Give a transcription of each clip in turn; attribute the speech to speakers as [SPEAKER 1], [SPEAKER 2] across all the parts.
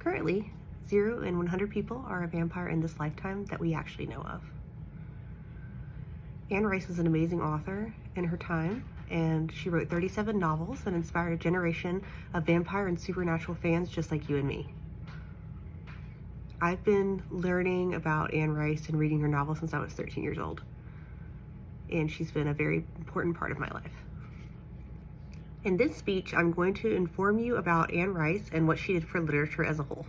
[SPEAKER 1] Currently, 0 and 100 people are a vampire in this lifetime that we actually know of. Anne Rice was an amazing author in her time, and she wrote 37 novels that inspired a generation of vampire and supernatural fans just like you and me. I've been learning about Anne Rice and reading her novels since I was 13 years old, and she's been a very important part of my life. In this speech, I'm going to inform you about Anne Rice and what she did for literature as a whole.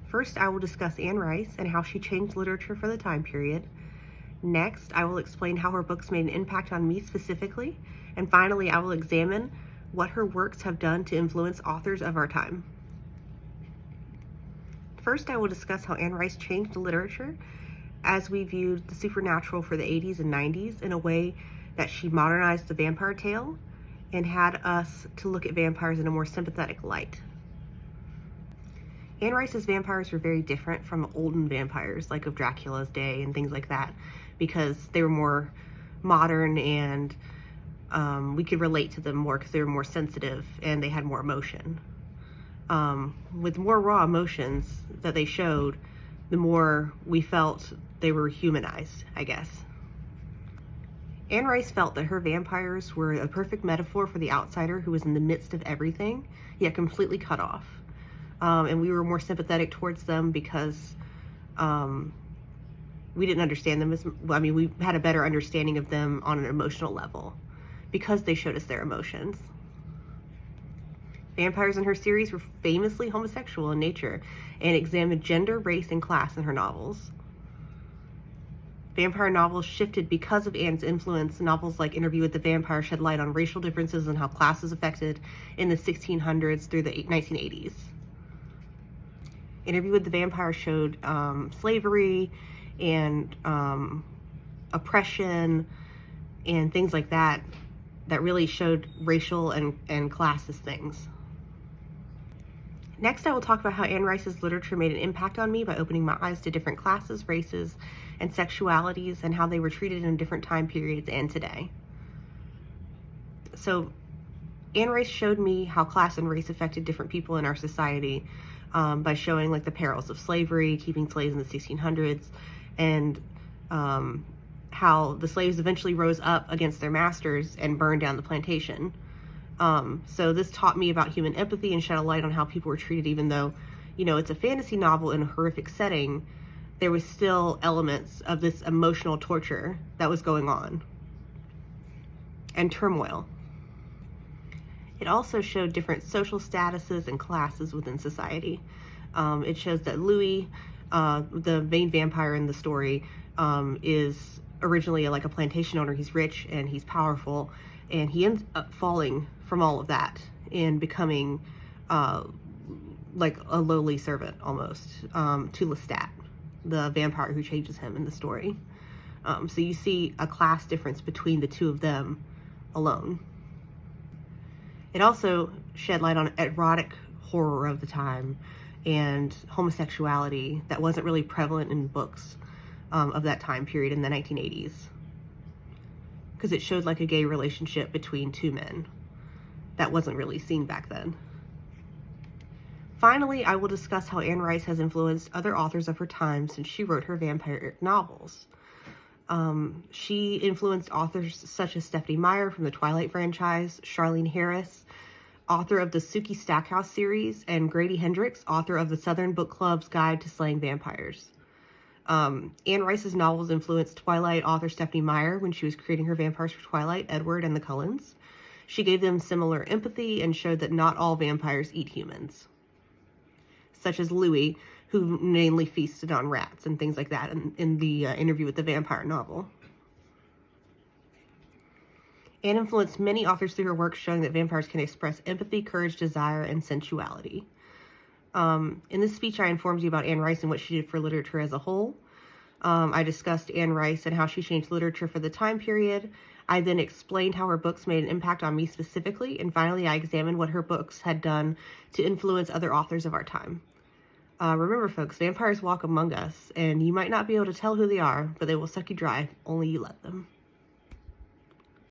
[SPEAKER 1] First, I will discuss Anne Rice and how she changed literature for the time period. Next, I will explain how her books made an impact on me specifically. And finally, I will examine what her works have done to influence authors of our time. First, I will discuss how Anne Rice changed literature as we viewed the supernatural for the 80s and 90s in a way that she modernized the vampire tale and had us to look at vampires in a more sympathetic light. Anne Rice's vampires were very different from olden vampires, like of Dracula's day and things like that, because they were more modern and we could relate to them more because they were more sensitive and they had more emotion. With more raw emotions that they showed, the more we felt they were humanized, I guess. Anne Rice felt that her vampires were a perfect metaphor for the outsider who was in the midst of everything, yet completely cut off. And we were more sympathetic towards them because we didn't understand them we had a better understanding of them on an emotional level because they showed us their emotions. Vampires in her series were famously homosexual in nature and examined gender, race, and class in her novels. Vampire novels shifted because of Anne's influence. Novels like Interview with the Vampire shed light on racial differences and how class was affected in the 1600s through the 1980s. Interview with the Vampire showed slavery and oppression and things like that really showed racial and classist things. Next, I will talk about how Anne Rice's literature made an impact on me by opening my eyes to different classes, races, and sexualities and how they were treated in different time periods and today. So, Anne Rice showed me how class and race affected different people in our society by showing like the perils of slavery, keeping slaves in the 1600s, and how the slaves eventually rose up against their masters and burned down the plantation. So this taught me about human empathy and shed a light on how people were treated, even though, it's a fantasy novel in a horrific setting, there was still elements of this emotional torture that was going on and turmoil. It also showed different social statuses and classes within society. It shows that Louis, the main vampire in the story, is originally like a plantation owner. He's rich and he's powerful, and he ends up falling from all of that and becoming like a lowly servant almost to Lestat, the vampire who changes him in the story. So you see a class difference between the two of them alone. It also shed light on erotic horror of the time and homosexuality that wasn't really prevalent in books of that time period in the 1980s. Because it showed like a gay relationship between two men that wasn't really seen back then. Finally, I will discuss how Anne Rice has influenced other authors of her time since she wrote her vampire novels. She influenced authors such as Stephenie Meyer from the Twilight franchise, Charlaine Harris, author of the Sookie Stackhouse series, and Grady Hendrix, author of the Southern Book Club's Guide to Slaying Vampires. Anne Rice's novels influenced Twilight author Stephenie Meyer when she was creating her vampires for Twilight, Edward and the Cullens. She gave them similar empathy and showed that not all vampires eat humans, such as Louis, who mainly feasted on rats and things like that in the Interview with the Vampire novel. Anne influenced many authors through her work, showing that vampires can express empathy, courage, desire, and sensuality. In this speech, I informed you about Anne Rice and what she did for literature as a whole. I discussed Anne Rice and how she changed literature for the time period. I then explained how her books made an impact on me specifically, and finally I examined what her books had done to influence other authors of our time. Remember, folks, vampires walk among us, and you might not be able to tell who they are, but they will suck you dry if only you let them.